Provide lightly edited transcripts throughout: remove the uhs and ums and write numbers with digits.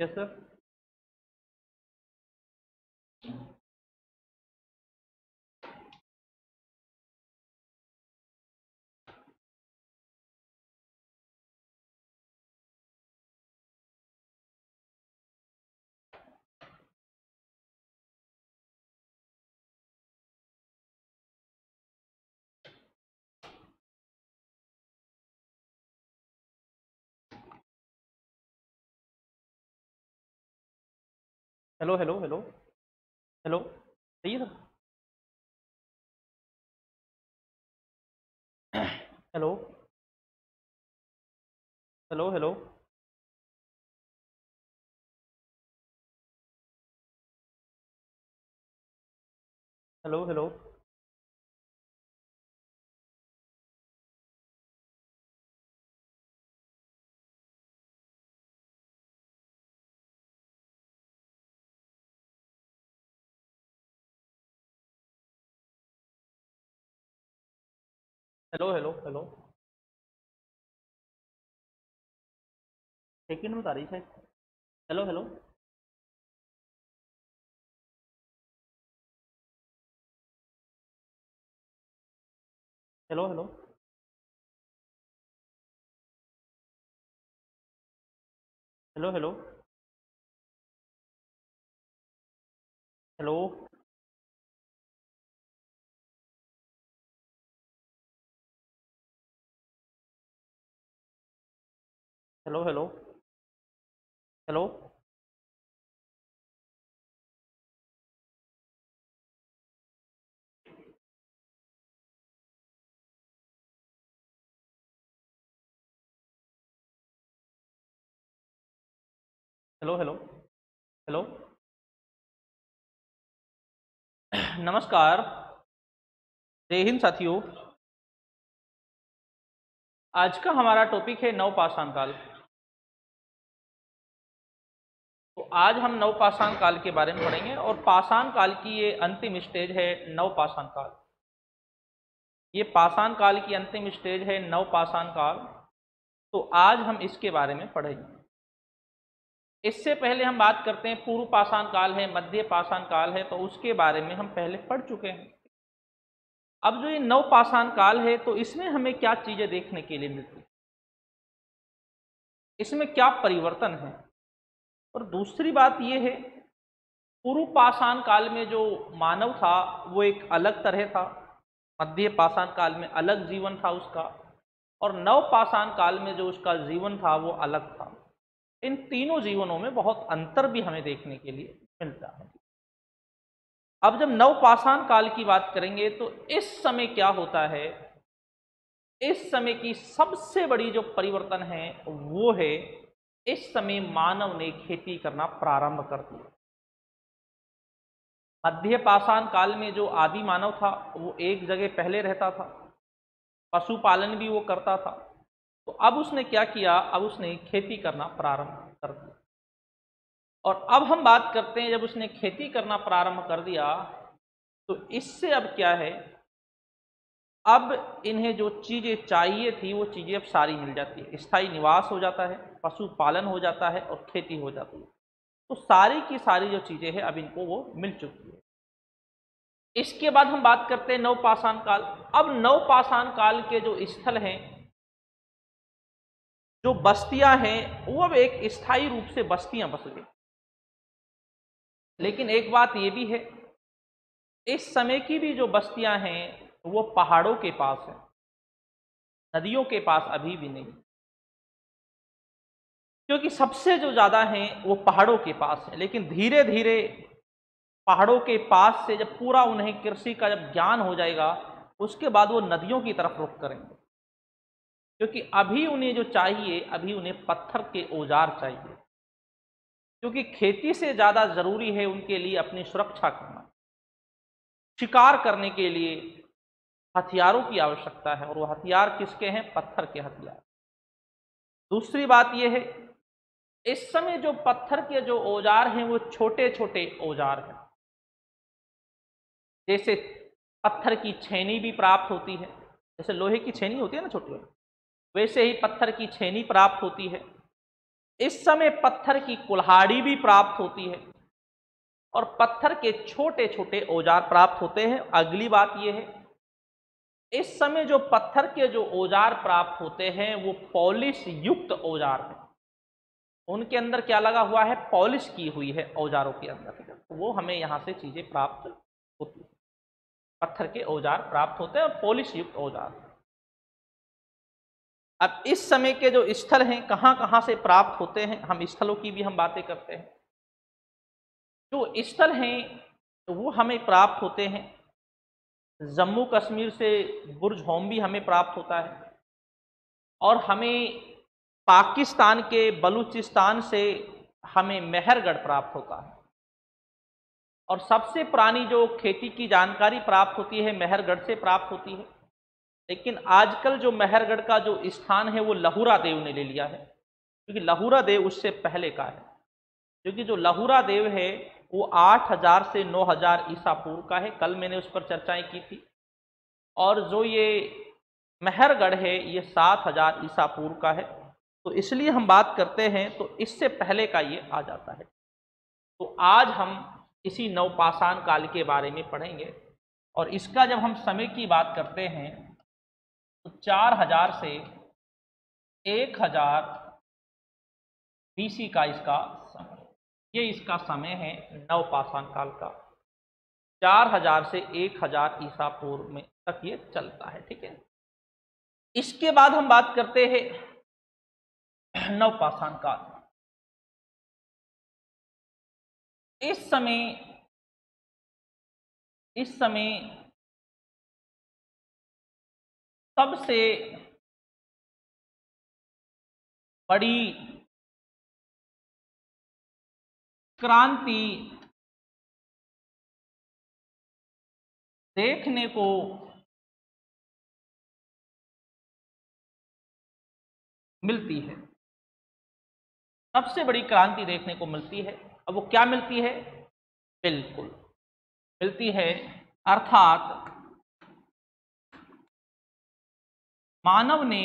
Yes sir. Hello hello hello hello, सही है sir. Hello hello hello hello hello hello hello hello. Second में बता रही है। Hello hello hello hello hello hello hello hello hello hello hello hello hello. नमस्कार। जय हिंद साथियों। आज का हमारा टॉपिक है नवपाषाण काल। तो आज हम नवपाषाण काल के बारे में पढ़ेंगे और पाषाण काल की ये अंतिम स्टेज है नवपाषाण काल। ये पाषाण काल की अंतिम स्टेज है नवपाषाण काल। तो आज हम इसके बारे में पढ़ेंगे। इससे पहले हम बात करते हैं पूर्व पाषाण काल है, मध्य पाषाण काल है, तो उसके बारे में हम पहले पढ़ चुके हैं। अब जो ये नवपाषाण काल है तो इसमें हमें क्या चीजें देखने के लिए मिलती, इसमें क्या परिवर्तन है। और दूसरी बात यह है, पूर्व पाषाण काल में जो मानव था वो एक अलग तरह था, मध्य पाषाण काल में अलग जीवन था उसका, और नव पाषाण काल में जो उसका जीवन था वो अलग था। इन तीनों जीवनों में बहुत अंतर भी हमें देखने के लिए मिलता है। अब जब नव पाषाण काल की बात करेंगे तो इस समय क्या होता है, इस समय की सबसे बड़ी जो परिवर्तन है वो है, इस समय मानव ने खेती करना प्रारंभ कर दिया। मध्य पाषाण काल में जो आदि मानव था वो एक जगह पहले रहता था, पशुपालन भी वो करता था। तो अब उसने क्या किया, अब उसने खेती करना प्रारंभ कर दिया। और अब हम बात करते हैं, जब उसने खेती करना प्रारंभ कर दिया तो इससे अब क्या है, अब इन्हें जो चीज़ें चाहिए थी वो चीज़ें अब सारी मिल जाती है। स्थायी निवास हो जाता है, पशुपालन हो जाता है और खेती हो जाती है। तो सारी की सारी जो चीज़ें हैं अब इनको वो मिल चुकी है। इसके बाद हम बात करते हैं नवपाषाण काल। अब नवपाषाण काल के जो स्थल हैं, जो बस्तियां हैं, वो अब एक स्थायी रूप से बस्तियां बस गई। लेकिन एक बात ये भी है, इस समय की भी जो बस्तियां हैं वो पहाड़ों के पास है, नदियों के पास अभी भी नहीं, क्योंकि सबसे जो ज़्यादा हैं वो पहाड़ों के पास है। लेकिन धीरे धीरे पहाड़ों के पास से जब पूरा उन्हें कृषि का जब ज्ञान हो जाएगा, उसके बाद वो नदियों की तरफ रुख करेंगे, क्योंकि अभी उन्हें जो चाहिए, अभी उन्हें पत्थर के औजार चाहिए, क्योंकि खेती से ज़्यादा ज़रूरी है उनके लिए अपनी सुरक्षा करना। शिकार करने के लिए हथियारों की आवश्यकता है, और वो हथियार किसके हैं, पत्थर के हथियार। दूसरी बात यह है, इस समय जो पत्थर के जो औजार हैं वो छोटे छोटे औजार हैं। जैसे पत्थर की छेनी भी प्राप्त होती है, जैसे लोहे की छेनी होती है ना छोटी, वैसे ही पत्थर की छेनी प्राप्त होती है। इस समय पत्थर की कुल्हाड़ी भी प्राप्त होती है और पत्थर के छोटे छोटे औजार प्राप्त होते हैं। अगली बात यह है, इस समय जो पत्थर के जो औजार प्राप्त होते हैं वो पॉलिश युक्त औजार हैं। उनके अंदर क्या लगा हुआ है? पॉलिश की हुई है औजारों के अंदर, तो वो हमें यहां से चीजें प्राप्त होती है। पत्थर के औजार प्राप्त होते हैं और पॉलिश युक्त औजार। अब इस समय के जो स्थल हैं कहां कहां से प्राप्त होते हैं, हम स्थलों की भी हम बातें करते हैं। जो स्थल हैं तो वो हमें प्राप्त होते हैं, जम्मू कश्मीर से बुर्ज होम्बी हमें प्राप्त होता है और हमें पाकिस्तान के बलूचिस्तान से हमें मेहरगढ़ प्राप्त होता है। और सबसे पुरानी जो खेती की जानकारी प्राप्त होती है मेहरगढ़ से प्राप्त होती है। लेकिन आजकल जो मेहरगढ़ का जो स्थान है वो लहुरा देव ने ले लिया है, क्योंकि लहुरा देव उससे पहले का है। क्योंकि जो लहुरा देव है वो 8000 से 9000 ईसा पूर्व का है, कल मैंने उस पर चर्चाएं की थी। और जो ये मेहरगढ़ है ये 7000 ईसा पूर्व का है। तो इसलिए हम बात करते हैं तो इससे पहले का ये आ जाता है। तो आज हम इसी नवपाषाण काल के बारे में पढ़ेंगे और इसका जब हम समय की बात करते हैं तो 4000 से 1000 BC का इसका समय, ये इसका समय है नवपाषाण काल का। 4000 से 1000 ईसा पूर्व में तक ये चलता है, ठीक है। इसके बाद हम बात करते हैं नवपाषाण काल। इस समय सबसे बड़ी क्रांति देखने को मिलती है, सबसे बड़ी क्रांति देखने को मिलती है। अब वो क्या मिलती है? बिल्कुल मिलती है, अर्थात मानव ने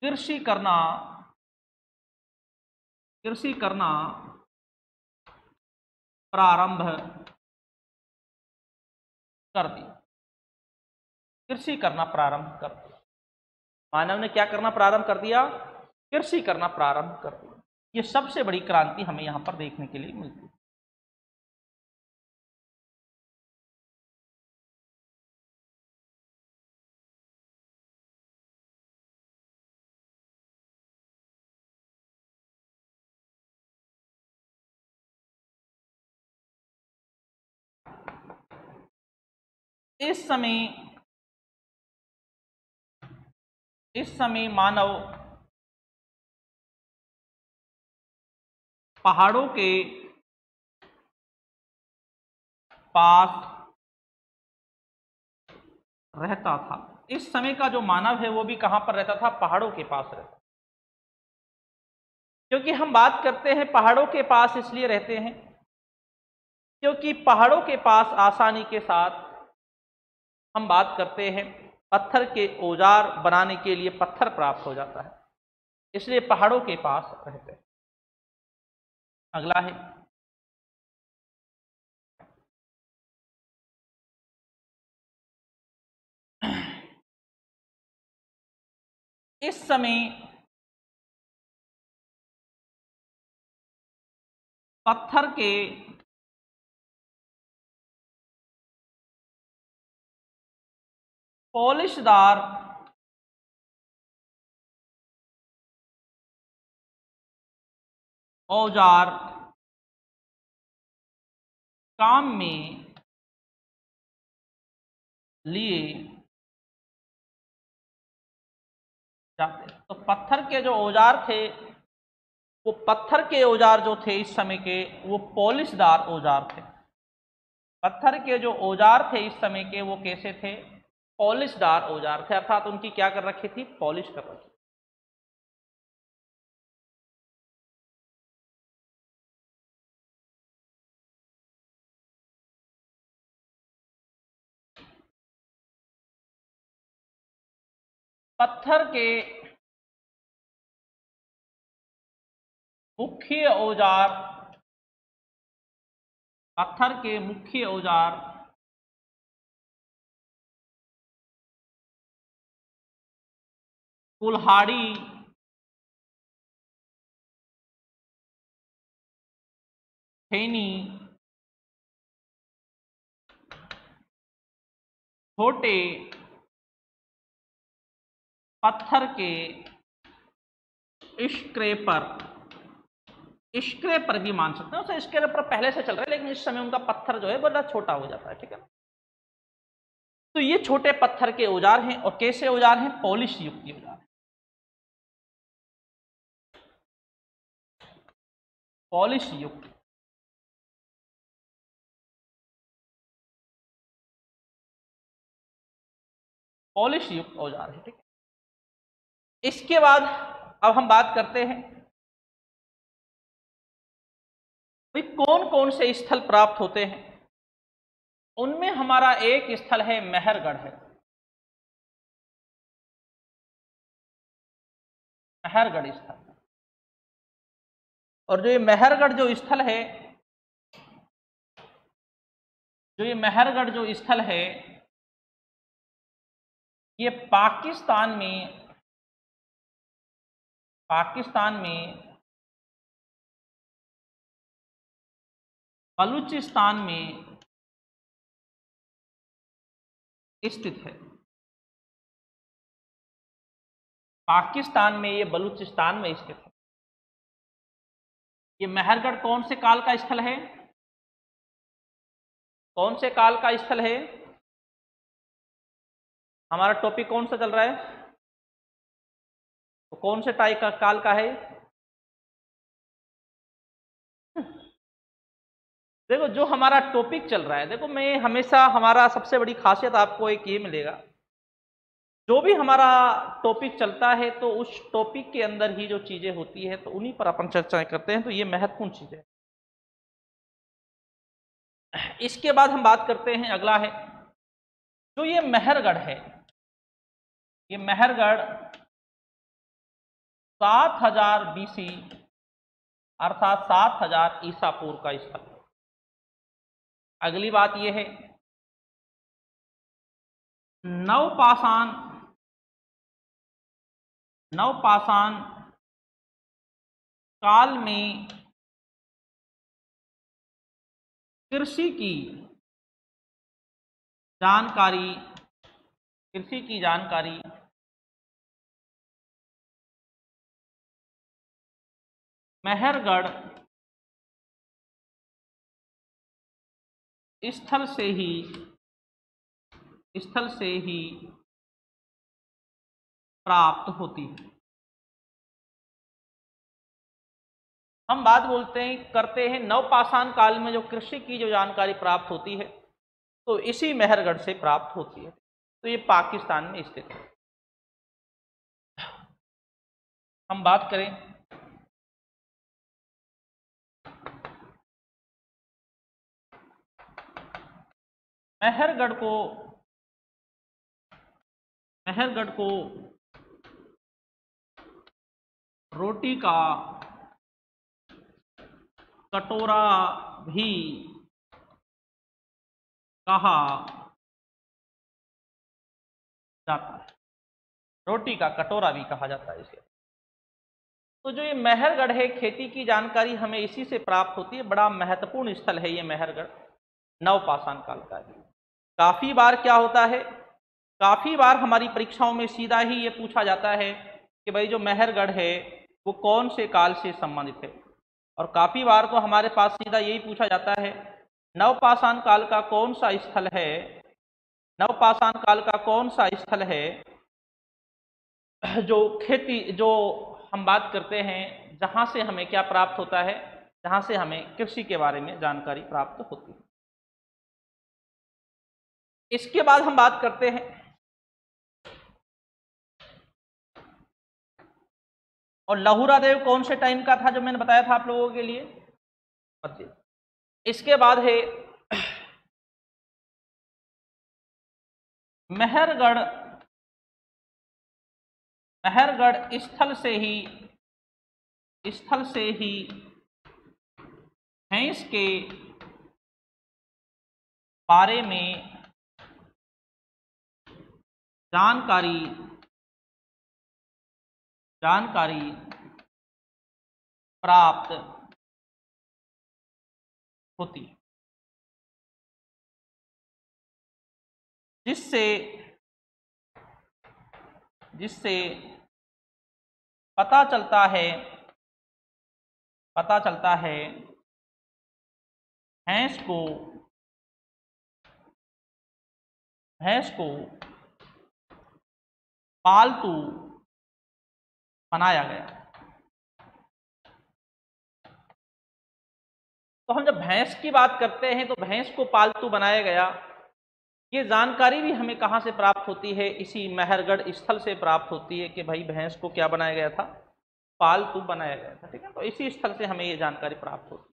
कृषि करना प्रारंभ कर दिया। कृषि करना प्रारंभ कर दिया। मानव ने क्या करना प्रारंभ कर दिया? कृषि करना प्रारंभ कर दिया। ये सबसे बड़ी क्रांति हमें यहां पर देखने के लिए मिलती है। इस समय मानव पहाड़ों के पास रहता था। इस समय का जो मानव है वो भी कहां पर रहता था? पहाड़ों के पास रहता। क्योंकि हम बात करते हैं पहाड़ों के पास इसलिए रहते हैं क्योंकि पहाड़ों के पास आसानी के साथ हम बात करते हैं पत्थर के औजार बनाने के लिए पत्थर प्राप्त हो जाता है, इसलिए पहाड़ों के पास रहते हैं। अगला है, इस समय पत्थर के पॉलिशदार औजार काम में लिए जाते। तो पत्थर के जो औजार थे वो पत्थर के औजार जो थे इस समय के वो पॉलिशदार औजार थे। पत्थर के जो औजार थे इस समय के वो कैसे थे? पॉलिशदार औजार थे, अर्थात उनकी क्या कर रखी थी? पॉलिश कर रखी। पत्थर के मुख्य औजार, पत्थर के मुख्य औजार कुल्हाड़ी, छेनी, छोटे पत्थर के स्क्रैपर, स्क्रैपर भी मान सकते हैं। उसे स्क्रैपर पहले से चल रहा है, लेकिन इस समय उनका पत्थर जो है बड़ा छोटा हो जाता है, ठीक है। तो ये छोटे पत्थर के औजार हैं, और कैसे औजार हैं? पॉलिश युक्त औजार, पॉलिश युक्त, पॉलिश युक्त औजार है, ठीक है। इसके बाद अब हम बात करते हैं भाई कौन कौन से स्थल प्राप्त होते हैं। उनमें हमारा एक स्थल है मेहरगढ़ है, मेहरगढ़ स्थल। और जो ये मेहरगढ़ जो स्थल है, जो ये मेहरगढ़ जो स्थल है, ये पाकिस्तान में, पाकिस्तान में बलूचिस्तान में स्थित है। पाकिस्तान में, ये बलूचिस्तान में स्थित है। ये मेहरगढ़ कौन से काल का स्थल है? कौन से काल का स्थल है? हमारा टॉपिक कौन सा चल रहा है? तो कौन से टाइप का काल का है? देखो जो हमारा टॉपिक चल रहा है, देखो मैं हमेशा, हमारा सबसे बड़ी खासियत आपको एक ये मिलेगा, जो भी हमारा टॉपिक चलता है तो उस टॉपिक के अंदर ही जो चीजें होती है तो उन्हीं पर अपन चर्चाएं करते हैं। तो ये महत्वपूर्ण चीज है। इसके बाद हम बात करते हैं, अगला है जो ये मेहरगढ़ है। ये मेहरगढ़ 7000 BC अर्थात 7000 ईसा पूर्व का स्थल है। अगली बात यह है, नवपाषाण, नवपाषाण काल में कृषि की जानकारी, कृषि की जानकारी मेहरगढ़ स्थल से ही, स्थल से ही प्राप्त होती है। हम बात बोलते हैं, करते हैं नवपाषाण काल में जो कृषि की जो जानकारी प्राप्त होती है तो इसी मेहरगढ़ से प्राप्त होती है। तो ये पाकिस्तान में स्थित है। हम बात करें मेहरगढ़ को, मेहरगढ़ को रोटी का कटोरा भी कहा जाता है, रोटी का कटोरा भी कहा जाता है इसे। तो जो ये मेहरगढ़ है, खेती की जानकारी हमें इसी से प्राप्त होती है। बड़ा महत्वपूर्ण स्थल है ये मेहरगढ़, नवपाषाण काल का भी। काफी बार क्या होता है, काफी बार हमारी परीक्षाओं में सीधा ही ये पूछा जाता है कि भाई जो मेहरगढ़ है वो कौन से काल से संबंधित है। और काफी बार तो हमारे पास सीधा यही पूछा जाता है, नवपाषाण काल का कौन सा स्थल है, नवपाषाण काल का कौन सा स्थल है जो खेती, जो हम बात करते हैं जहां से हमें क्या प्राप्त होता है, जहां से हमें कृषि के बारे में जानकारी प्राप्त होती है। इसके बाद हम बात करते हैं, और लहुरा देव कौन से टाइम का था जो मैंने बताया था आप लोगों के लिए? इसके बाद है मेहरगढ़ मेहरगढ़ स्थल से ही भैंस के बारे में जानकारी प्राप्त होती है, जिससे पता चलता है भैंस को पालतू बनाया गया। तो हम जब भैंस की बात करते हैं तो भैंस को पालतू बनाया गया, ये जानकारी भी हमें कहाँ से प्राप्त होती है? इसी मेहरगढ़ स्थल से प्राप्त होती है कि भाई भैंस को क्या बनाया गया था? पालतू बनाया गया था। ठीक है, तो इसी स्थल से हमें ये जानकारी प्राप्त होती है।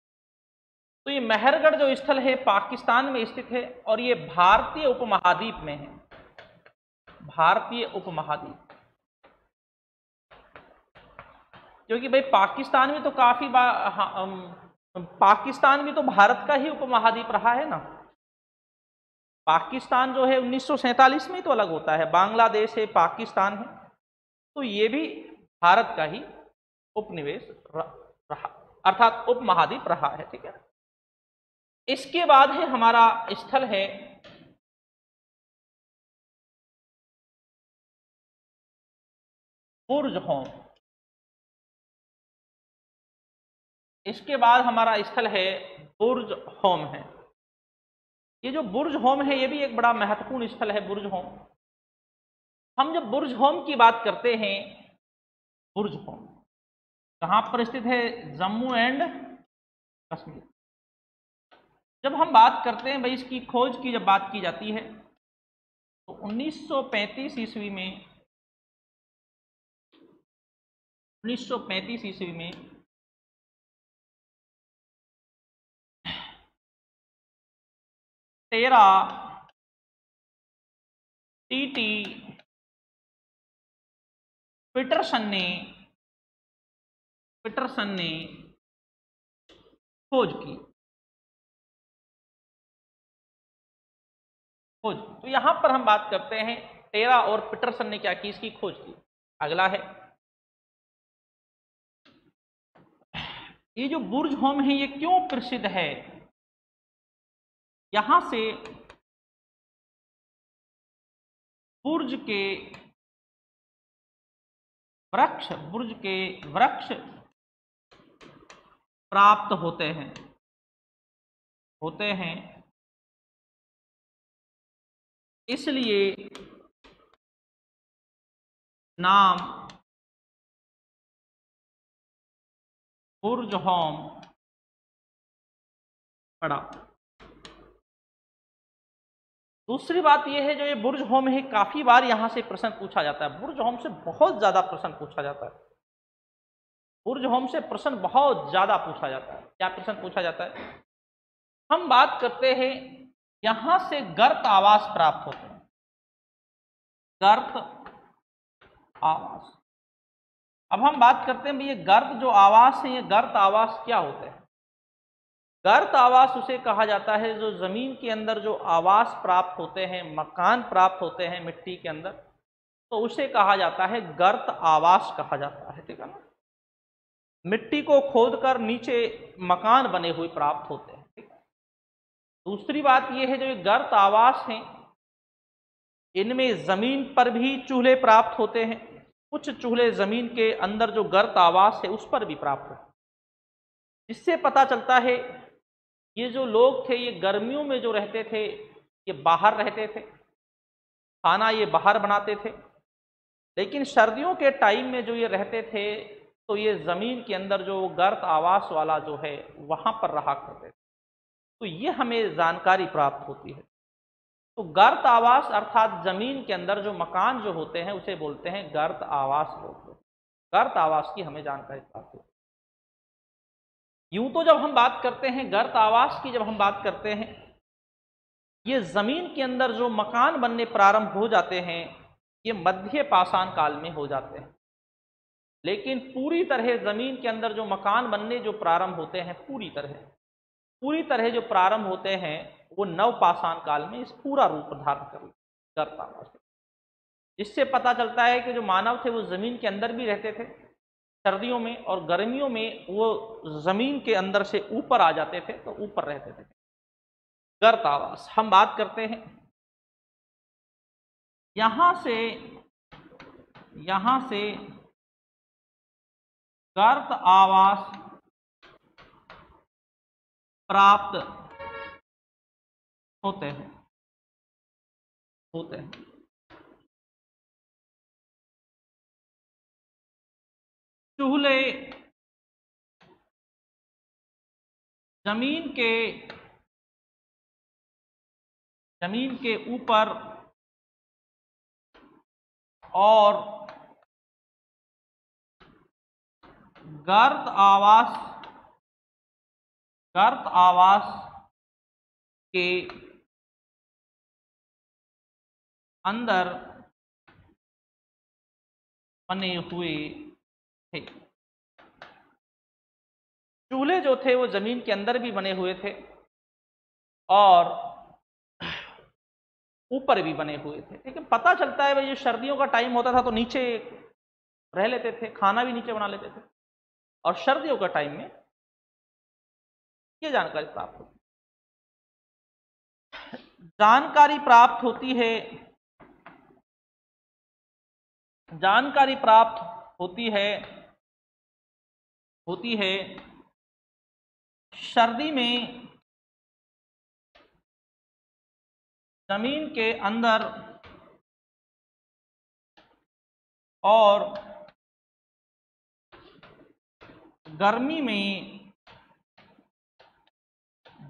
तो ये मेहरगढ़ जो स्थल है पाकिस्तान में स्थित है और ये भारतीय उपमहाद्वीप में है। भारतीय उपमहाद्वीप, क्योंकि भाई पाकिस्तान में तो काफी पाकिस्तान भी तो भारत का ही उपमहाद्वीप रहा है ना। पाकिस्तान जो है 1947 में ही तो अलग होता है, बांग्लादेश है, पाकिस्तान है, तो ये भी भारत का ही उपनिवेश रहा, अर्थात उपमहाद्वीप रहा है। ठीक है, इसके बाद है हमारा स्थल है बुर्ज होम। इसके बाद हमारा स्थल है बुर्ज होम है। ये जो बुर्ज होम है ये भी एक बड़ा महत्वपूर्ण स्थल है। बुर्ज होम, हम जब बुर्ज होम की बात करते हैं, बुर्ज होम कहाँ पर स्थित है? जम्मू एंड कश्मीर। जब हम बात करते हैं भाई इसकी खोज की, जब बात की जाती है तो 1935 ईस्वी में 13 टी पीटरसन ने खोज की। तो यहां पर हम बात करते हैं टेरा और पीटरसन ने क्या की? इसकी खोज की। अगला है ये जो बुर्ज होम है ये क्यों प्रसिद्ध है? यहां से बुर्ज के वृक्ष प्राप्त होते हैं, इसलिए नाम बुर्ज होम पड़ा। दूसरी बात यह है जो ये बुर्ज होम है, काफी बार यहां से प्रश्न पूछा जाता है। बुर्ज होम से बहुत ज्यादा प्रश्न पूछा जाता है। बुर्ज होम से प्रश्न बहुत ज्यादा पूछा जाता है। क्या प्रश्न पूछा जाता है? हम बात करते हैं यहां से गर्त आवास प्राप्त होते हैं। गर्त आवास, अब हम बात करते हैं ये गर्त जो आवास है, ये गर्त आवास क्या होते हैं? गर्त आवास उसे कहा जाता है जो जमीन के अंदर जो आवास प्राप्त होते हैं, मकान प्राप्त होते हैं मिट्टी के अंदर, तो उसे कहा जाता है गर्त आवास कहा जाता है। ठीक है ना, मिट्टी को खोदकर नीचे मकान बने हुए प्राप्त होते हैं। ठीक है, दूसरी बात यह है जो ये गर्त आवास हैं इनमें जमीन पर भी चूल्हे प्राप्त होते हैं, कुछ चूल्हे जमीन के अंदर जो गर्त आवास है उस पर भी प्राप्त होते हैं। इससे पता चलता है ये जो लोग थे ये गर्मियों में जो रहते थे ये बाहर रहते थे, खाना ये बाहर बनाते थे, लेकिन सर्दियों के टाइम में जो ये रहते थे तो ये ज़मीन के अंदर जो गर्त आवास वाला जो है वहाँ पर रहा करते थे। तो ये हमें जानकारी प्राप्त होती है। तो गर्त आवास अर्थात ज़मीन के अंदर जो मकान जो होते हैं उसे बोलते हैं गर्त आवास बोलते हैं। गर्त आवास की हमें जानकारी प्राप्त होती है। यूं तो जब हम बात करते हैं गर्त आवास की, जब हम बात करते हैं ये जमीन के अंदर जो मकान बनने प्रारंभ हो जाते हैं ये मध्य पाषाण काल में हो जाते हैं। लेकिन पूरी तरह जमीन के अंदर जो मकान बनने जो प्रारंभ होते हैं, पूरी तरह जो प्रारंभ होते हैं वो नवपाषाण काल में इस पूरा रूप धारण करता है। इससे पता चलता है कि जो मानव थे वो जमीन के अंदर भी रहते थे सर्दियों में, और गर्मियों में वो जमीन के अंदर से ऊपर आ जाते थे, तो ऊपर रहते थे। गर्त आवास हम बात करते हैं, यहां से गर्त आवास प्राप्त होते हैं। चूल्हे जमीन के ऊपर और गर्त आवास के अंदर बने हुए थे। चूल्हे जो थे वो जमीन के अंदर भी बने हुए थे और ऊपर भी बने हुए थे। लेकिन पता चलता है भाई ये सर्दियों का टाइम होता था तो नीचे रह लेते थे, खाना भी नीचे बना लेते थे, और सर्दियों का टाइम में ये जानकारी प्राप्त होती है सर्दी में जमीन के अंदर और गर्मी में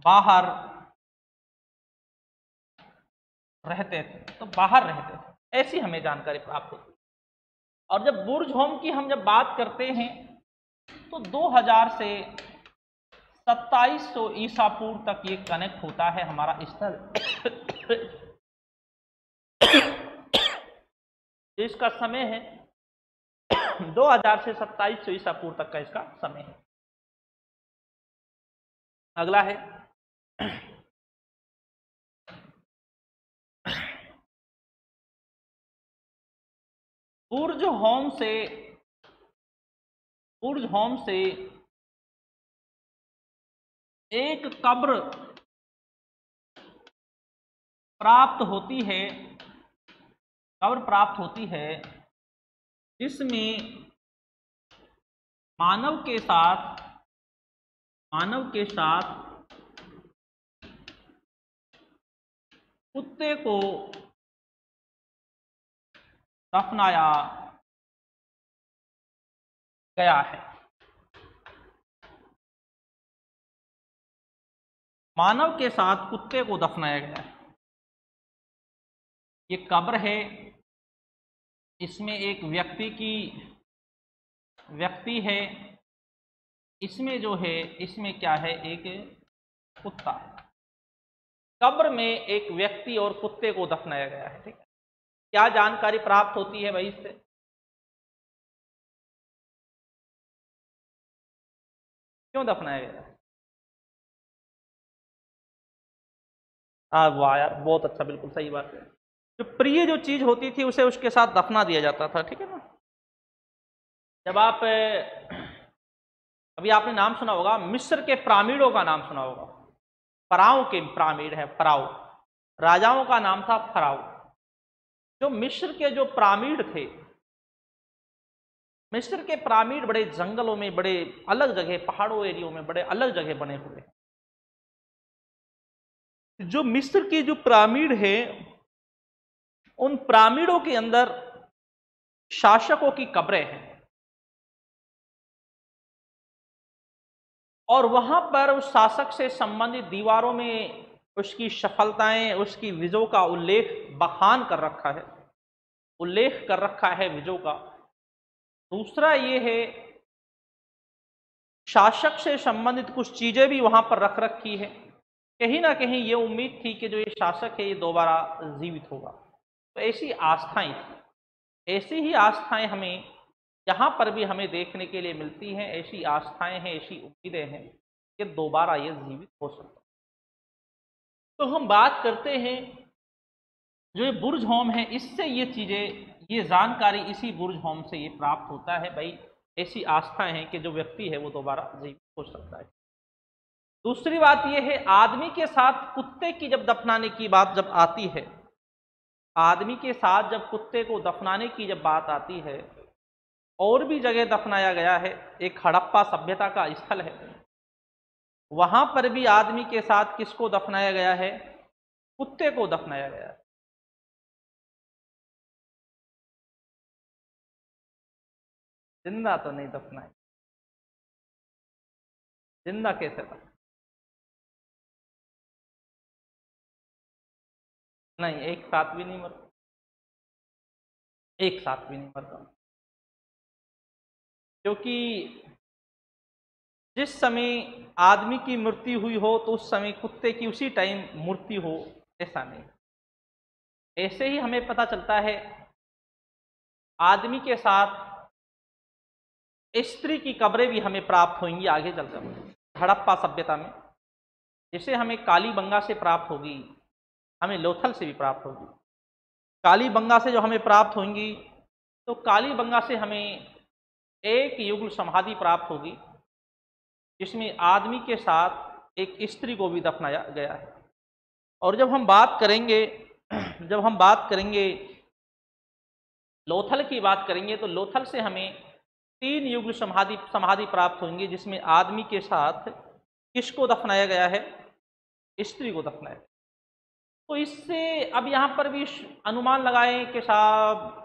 बाहर रहते थे, ऐसी हमें जानकारी प्राप्त होती है। और जब बुर्ज होम की हम जब बात करते हैं तो 2000 से 2700 ईसा पूर्व तक ये कनेक्ट होता है हमारा स्थल। इसका समय है 2000 से 2700 ईसा पूर्व तक का इसका समय है। अगला है बुर्ज होम से एक कब्र प्राप्त होती है जिसमें मानव के साथ कुत्ते को दफनाया गया है। मानव के साथ कुत्ते को दफनाया गया है। ये कब्र है, इसमें एक व्यक्ति है, इसमें जो है इसमें क्या है, एक कुत्ता है। कब्र में एक व्यक्ति और कुत्ते को दफनाया गया है। ठीक है, क्या जानकारी प्राप्त होती है भाई इससे? क्यों दफनाया गया है? वाह यार, बहुत अच्छा, बिल्कुल सही बात है। जो प्रिय जो चीज होती थी उसे उसके साथ दफना दिया जाता था। ठीक है ना। जब आप अभी आपने नाम सुना होगा, मिस्र के पिरामिडों का नाम सुना होगा। फराओ के पिरामिड है, फराओ राजाओं का नाम था फराओ। जो मिस्र के जो पिरामिड थे, मिस्र के पिरामिड बड़े जंगलों में, बड़े अलग जगह, पहाड़ों एरियो में बड़े अलग जगह बने हुए। जो मिस्र के जो पिरामिड है, उन पिरामिडों के अंदर शासकों की कब्रें हैं, और वहां पर उस शासक से संबंधित दीवारों में उसकी सफलताएं, उसकी विजयों का बखान कर रखा है, उल्लेख कर रखा है विजयों का। दूसरा ये है, शासक से संबंधित कुछ चीजें भी वहां पर रख रखी है। कहीं ना कहीं ये उम्मीद थी कि जो ये शासक है ये दोबारा जीवित होगा। तो ऐसी आस्थाएं थी। ऐसी ही आस्थाएं हमें यहाँ पर भी हमें देखने के लिए मिलती हैं, ऐसी आस्थाएं हैं, ऐसी उम्मीदें हैं कि दोबारा ये जीवित हो सकता। तो हम बात करते हैं जो ये बुर्ज होम है, इससे ये चीज़ें, ये जानकारी इसी बुर्ज होम से ये प्राप्त होता है। भाई ऐसी आस्थाएं हैं कि जो व्यक्ति है वो दोबारा जीवित हो सकता है। दूसरी बात यह है, आदमी के साथ कुत्ते की जब दफनाने की बात जब आती है, आदमी के साथ जब कुत्ते को दफनाने की जब बात आती है, और भी जगह दफनाया गया है। एक हड़प्पा सभ्यता का स्थल है, वहां पर भी आदमी के साथ किसको दफनाया गया है? कुत्ते को दफनाया गया है। जिंदा तो नहीं दफनाया। जिंदा कैसे दफना? नहीं, एक साथ भी नहीं मरता। एक साथ भी नहीं मरता, क्योंकि जिस समय आदमी की मृत्यु हुई हो तो उस समय कुत्ते की उसी टाइम मृत्यु हो, ऐसा नहीं। ऐसे ही हमें पता चलता है आदमी के साथ स्त्री की कब्रें भी हमें प्राप्त होंगी आगे चलकर हड़प्पा सभ्यता में। जिसे हमें कालीबंगा से प्राप्त होगी, हमें लोथल से भी प्राप्त होगी। कालीबंगा से जो हमें प्राप्त होंगी, तो कालीबंगा से हमें एक युगल समाधि प्राप्त होगी जिसमें आदमी के साथ एक स्त्री को भी दफनाया गया है। और जब हम बात करेंगे लोथल की बात करेंगे, तो लोथल से हमें 3 युगल समाधि प्राप्त होंगी जिसमें आदमी के साथ किसको दफनाया गया है? स्त्री को दफनाया। तो इससे अब यहाँ पर भी अनुमान लगाएं कि साहब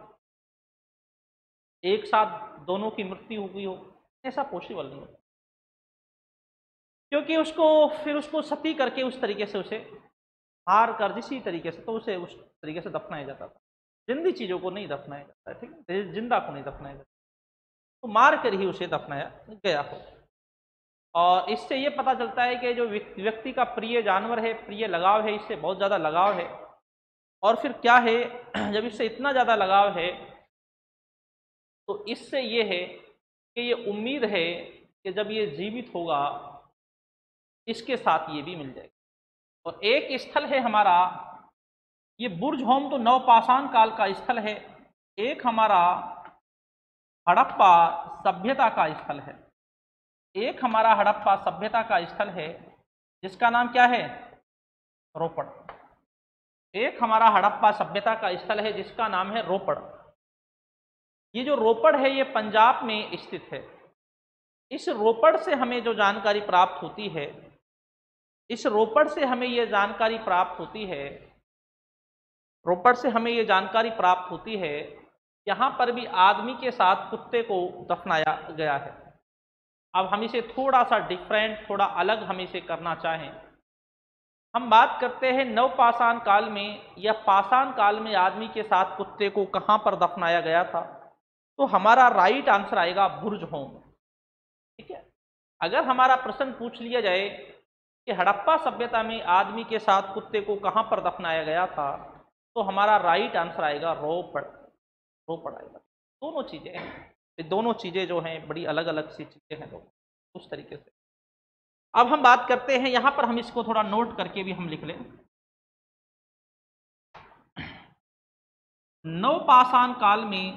एक साथ दोनों की मृत्यु हो गई हो, ऐसा पॉसिबल नहीं होता, क्योंकि उसको सती करके उस तरीके से उसे मार कर जिसी तरीके से, तो उसे उस तरीके से दफनाया जाता था। जिंदी चीज़ों को नहीं दफनाया जाता है, ठीक है, जिंदा को नहीं दफनाया जाता, तो मार कर ही उसे दफनाया गया हो। और इससे ये पता चलता है कि जो व्यक्ति का प्रिय जानवर है, प्रिय लगाव है, इससे बहुत ज़्यादा लगाव है। और फिर क्या है, जब इससे इतना ज़्यादा लगाव है तो इससे ये है कि ये उम्मीद है कि जब ये जीवित होगा इसके साथ ये भी मिल जाएगा। और एक स्थल है हमारा, ये बुर्ज होम तो नवपाषाण काल का स्थल है, एक हमारा हड़प्पा सभ्यता का स्थल है। एक हमारा हड़प्पा सभ्यता का स्थल है जिसका नाम क्या है? रोपड़। एक हमारा हड़प्पा सभ्यता का स्थल है जिसका नाम है रोपड़। ये जो रोपड़ है ये पंजाब में स्थित है। इस रोपड़ से हमें जो जानकारी प्राप्त होती है, इस रोपड़ से हमें ये जानकारी प्राप्त होती है, रोपड़ से हमें ये जानकारी प्राप्त होती है, यहाँ पर भी आदमी के साथ कुत्ते को दफनाया गया है। अब हम इसे थोड़ा सा डिफरेंट, थोड़ा अलग हम इसे करना चाहें, हम बात करते हैं नवपाषाण काल में या पाषाण काल में आदमी के साथ कुत्ते को कहाँ पर दफनाया गया था, तो हमारा राइट आंसर आएगा बुर्ज होम। ठीक है, अगर हमारा प्रश्न पूछ लिया जाए कि हड़प्पा सभ्यता में आदमी के साथ कुत्ते को कहाँ पर दफनाया गया था, तो हमारा राइट आंसर आएगा रोपड़। रोपड़ आएगा। दोनों चीज़ें हैं, ये दोनों चीज़ें जो हैं बड़ी अलग अलग सी चीज़ें हैं, लोग उस तरीके से। अब हम बात करते हैं, यहाँ पर हम इसको थोड़ा नोट करके भी हम लिख लें। नवपाषाण काल में,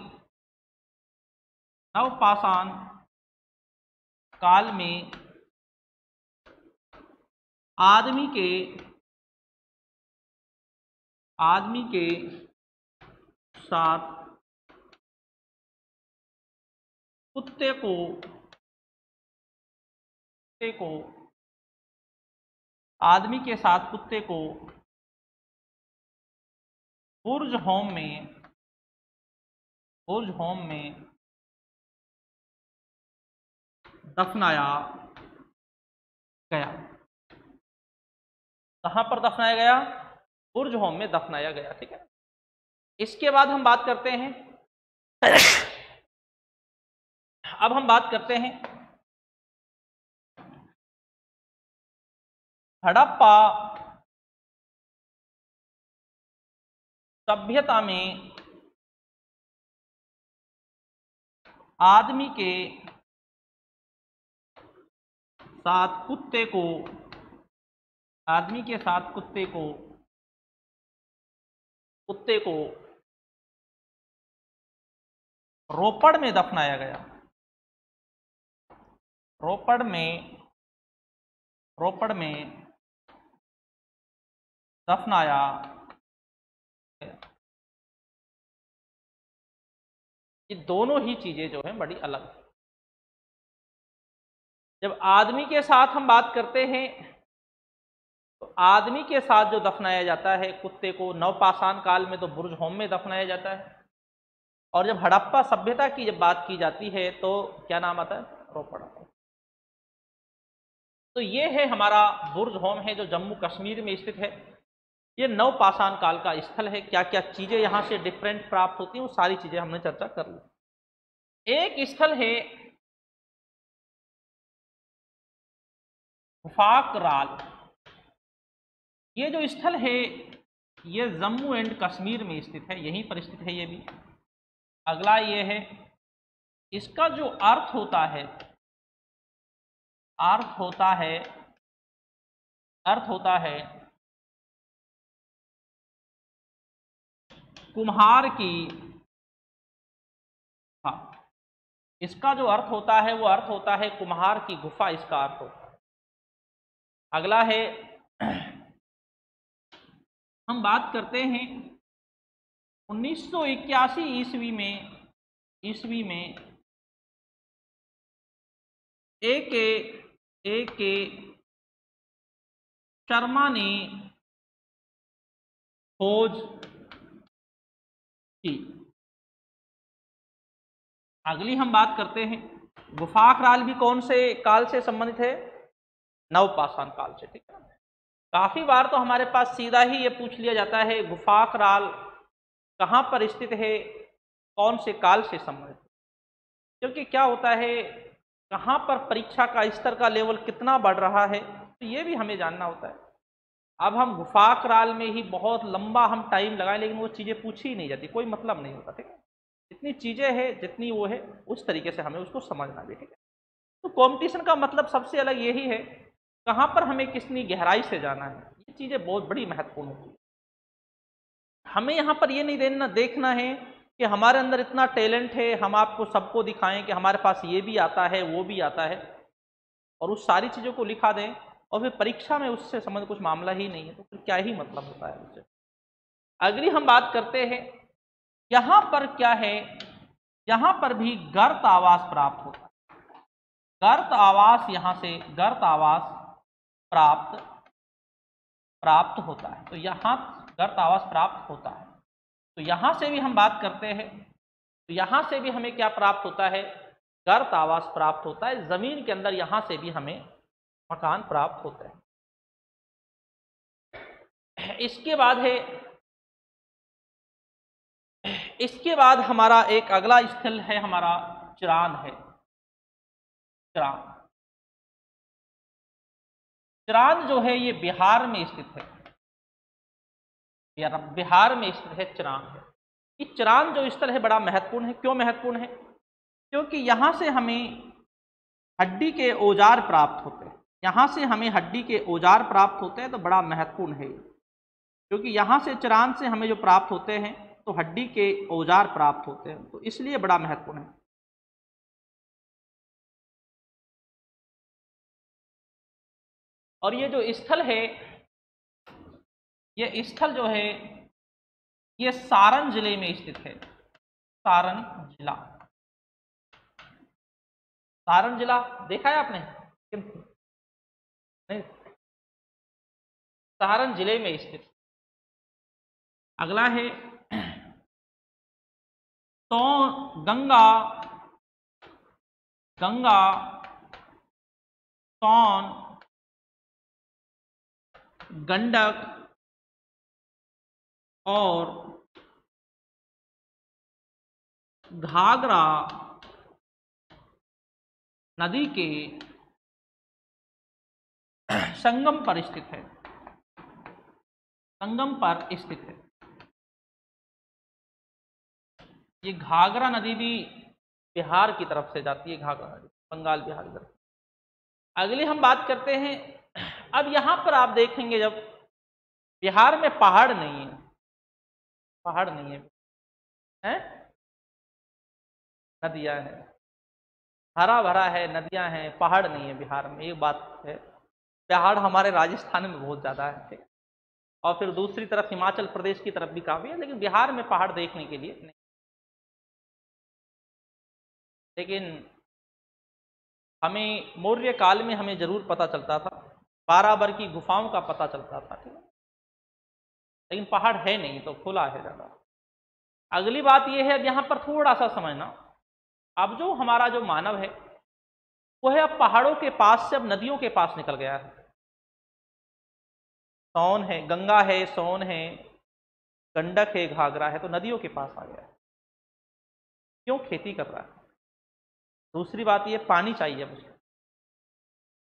नवपाषाण काल में आदमी के साथ कुत्ते को आदमी के साथ कुत्ते को बुर्ज होम में दफनाया गया। कहाँ पर दफनाया गया? बुर्ज होम में दफनाया गया। ठीक है, इसके बाद हम बात करते हैं अब हम बात करते हैं हड़प्पा सभ्यता में आदमी के साथ कुत्ते को, आदमी के साथ कुत्ते को रोपड़ में दफनाया गया। रोपड़ में दफनाया गया। ये दोनों ही चीजें जो हैं बड़ी अलग है। जब आदमी के साथ हम बात करते हैं तो आदमी के साथ जो दफनाया जाता है कुत्ते को, नवपाषाण काल में तो बुर्ज होम में दफनाया जाता है, और जब हड़प्पा सभ्यता की जब बात की जाती है तो क्या नाम आता है, रोपड़। तो ये है हमारा बुर्ज होम है जो जम्मू कश्मीर में स्थित है। ये नवपाषाण काल का स्थल है। क्या क्या चीजें यहां से डिफरेंट प्राप्त होती हैं वो सारी चीजें हमने चर्चा कर ली। एक स्थल है गुफाकराल। ये जो स्थल है ये जम्मू एंड कश्मीर में स्थित है, यहीं पर स्थित है ये भी। अगला ये है, इसका जो अर्थ होता है, अर्थ होता है कुम्हार की, हाँ, इसका जो अर्थ होता है वो अर्थ होता है कुम्हार की गुफा, इसका अर्थ होता है। अगला है, हम बात करते हैं 1981 ईस्वी में ए के शर्मा ने खोज की। अगली हम बात करते हैं, गुफाकराल भी कौन से काल से संबंधित है, नवपाषाण काल से। ठीक है, काफी बार तो हमारे पास सीधा ही ये पूछ लिया जाता है गुफाकराल कहाँ पर स्थित है, कौन से काल से संबंधित, क्योंकि क्या होता है कहाँ पर परीक्षा का स्तर का लेवल कितना बढ़ रहा है तो ये भी हमें जानना होता है। अब हम गुफाकराल में ही बहुत लंबा हम टाइम लगाएं लेकिन वो चीज़ें पूछी ही नहीं जाती, कोई मतलब नहीं होता। ठीक है, जितनी चीज़ें हैं जितनी वो है उस तरीके से हमें उसको समझना भी। ठीक है, तो कंपटीशन का मतलब सबसे अलग यही है कहाँ पर हमें कितनी गहराई से जाना है, ये चीज़ें बहुत बड़ी महत्वपूर्ण होती है। हमें यहाँ पर ये नहीं देखना है कि हमारे अंदर इतना टैलेंट है, हम आपको सबको दिखाएं कि हमारे पास ये भी आता है वो भी आता है और उस सारी चीज़ों को लिखा दें और फिर परीक्षा में उससे संबंध कुछ मामला ही नहीं है तो फिर क्या ही मतलब होता है उससे। अगली हम बात करते हैं, यहाँ पर क्या है, यहाँ पर भी गर्त आवास प्राप्त होता है। गर्त आवास, यहाँ से गर्त आवास प्राप्त होता है, तो यहाँ गर्त आवास प्राप्त होता है। तो यहाँ से भी हम बात करते हैं, तो यहाँ से भी हमें क्या प्राप्त होता है, गर्त आवास प्राप्त होता है। जमीन के अंदर यहाँ से भी हमें मकान प्राप्त होते हैं। इसके बाद हमारा एक अगला स्थल है, हमारा चिरान है। चिरान जो है ये बिहार में स्थित है, बिहार में स्थित है चिरान है। ये चिरान जो स्थल है बड़ा महत्वपूर्ण है। क्यों महत्वपूर्ण है, क्योंकि यहाँ से हमें हड्डी के औजार प्राप्त होते हैं। यहाँ से हमें हड्डी के औजार प्राप्त होते हैं तो बड़ा महत्वपूर्ण है, क्योंकि यहाँ से चिरान से हमें जो प्राप्त होते हैं तो हड्डी के औजार प्राप्त होते हैं, तो इसलिए बड़ा महत्वपूर्ण है। और ये जो स्थल है, ये स्थल जो है ये सारण जिले में स्थित है। सारण जिला देखा है आपने, नहीं, सारण जिले में स्थित। अगला है तो गंगा सोन गंडक और घाघरा नदी के संगम पर स्थित है। ये घाघरा नदी भी बिहार की तरफ से जाती है घाघरा नदी, बंगाल बिहार की तरफ। अगली हम बात करते हैं, अब यहां पर आप देखेंगे जब बिहार में पहाड़ नहीं है, पहाड़ नहीं है, हैं नदियां हैं, हरा भरा है, नदियां हैं, पहाड़ नहीं है बिहार में, ये बात है। पहाड़ हमारे राजस्थान में बहुत ज्यादा है, ठीक है? और फिर दूसरी तरफ हिमाचल प्रदेश की तरफ भी काफी है, लेकिन बिहार में पहाड़ देखने के लिए नहीं। लेकिन हमें मौर्य काल में हमें जरूर पता चलता था, बाराबर की गुफाओं का पता चलता था, ठीक है? लेकिन पहाड़ है नहीं, तो खुला है ज्यादा। अगली बात यह है, अब यहां पर थोड़ा सा समझना, अब जो हमारा जो मानव है वो है अब पहाड़ों के पास से अब नदियों के पास निकल गया है। सोन है, गंगा है, सोन है, गंडक है, घाघरा है, तो नदियों के पास आ गया है। क्यों? खेती कर रहा है। दूसरी बात ये, पानी चाहिए अब उसको।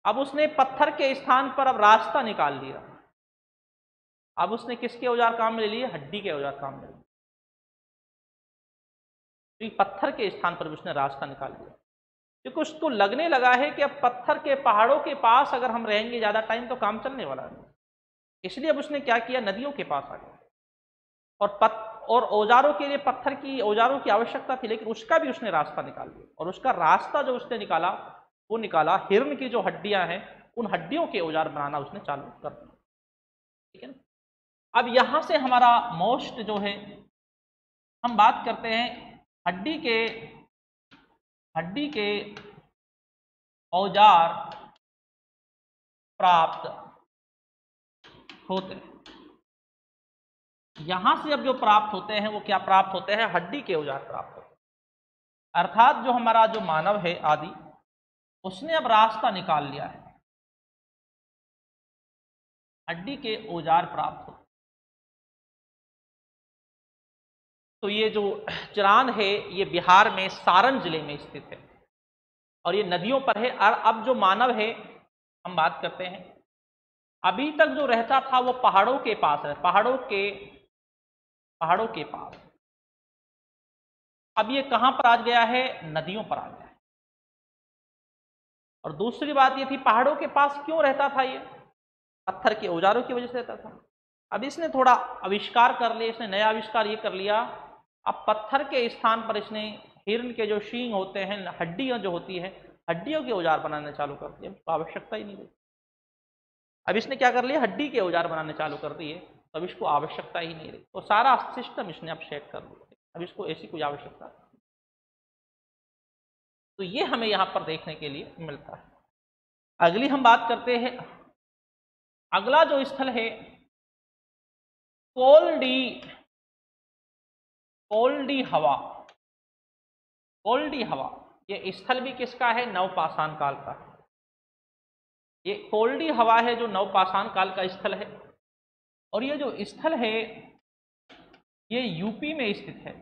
अब उसने पत्थर के स्थान पर अब रास्ता निकाल लिया। अब उसने किसके औजार काम में ले लिए? हड्डी के औजार काम में ले लिए। तो पत्थर के स्थान पर उसने रास्ता निकाल लिया, क्योंकि उसको लगने लगा है कि अब पत्थर के पहाड़ों के पास अगर हम रहेंगे ज्यादा टाइम तो काम चलने वाला नहीं। इसलिए अब उसने क्या किया, नदियों के पास आ गया। और औजारों के लिए पत्थर की औजारों की आवश्यकता थी, लेकिन उसका भी उसने रास्ता निकाल दिया। और उसका रास्ता जो उसने निकाला, वो निकाला हिरण की जो हड्डियां हैं, उन हड्डियों के औजार बनाना उसने चालू कर दिया, ठीक है ना? अब यहां से हमारा मोस्ट जो है, हम बात करते हैं हड्डी के औजार प्राप्त होते हैं। यहां से अब जो प्राप्त होते हैं वो क्या प्राप्त होते हैं? हड्डी के औजार प्राप्त होते हैं। अर्थात जो हमारा जो मानव है आदि, उसने अब रास्ता निकाल लिया है, हड्डी के औजार प्राप्त होते। तो ये जो चिरांद है ये बिहार में सारण जिले में स्थित है और ये नदियों पर है। और अब जो मानव है, हम बात करते हैं, अभी तक जो रहता था वो पहाड़ों के पास है, पहाड़ों के पास। अब ये कहां पर आ गया है? नदियों पर आ गया है। और दूसरी बात ये थी, पहाड़ों के पास क्यों रहता था ये? पत्थर के औजारों की वजह से रहता था। अब इसने थोड़ा आविष्कार कर लिया, इसने नया आविष्कार ये कर लिया, अब पत्थर के स्थान पर इसने हिरण के जो शींग होते हैं, हड्डियां जो होती है, हड्डियों के औजार बनाने चालू कर दिए। तो आवश्यकता ही नहीं रही। अब इसने क्या कर लिया? हड्डी के औजार बनाने चालू कर दिए, तो अब इसको आवश्यकता ही नहीं रही। तो सारा सिस्टम इसने अब शेक कर लिया, अब इसको ऐसी कोई आवश्यकता नहीं। तो ये हमें यहां पर देखने के लिए मिलता है। अगली हम बात करते हैं, अगला जो स्थल है कोल्डी हवा। कोल्डी हवा ये स्थल भी किसका है? नवपाषाण काल का। ये कोल्डी हवा है जो नवपाषाण काल का स्थल है। और ये जो स्थल है ये यूपी में स्थित है।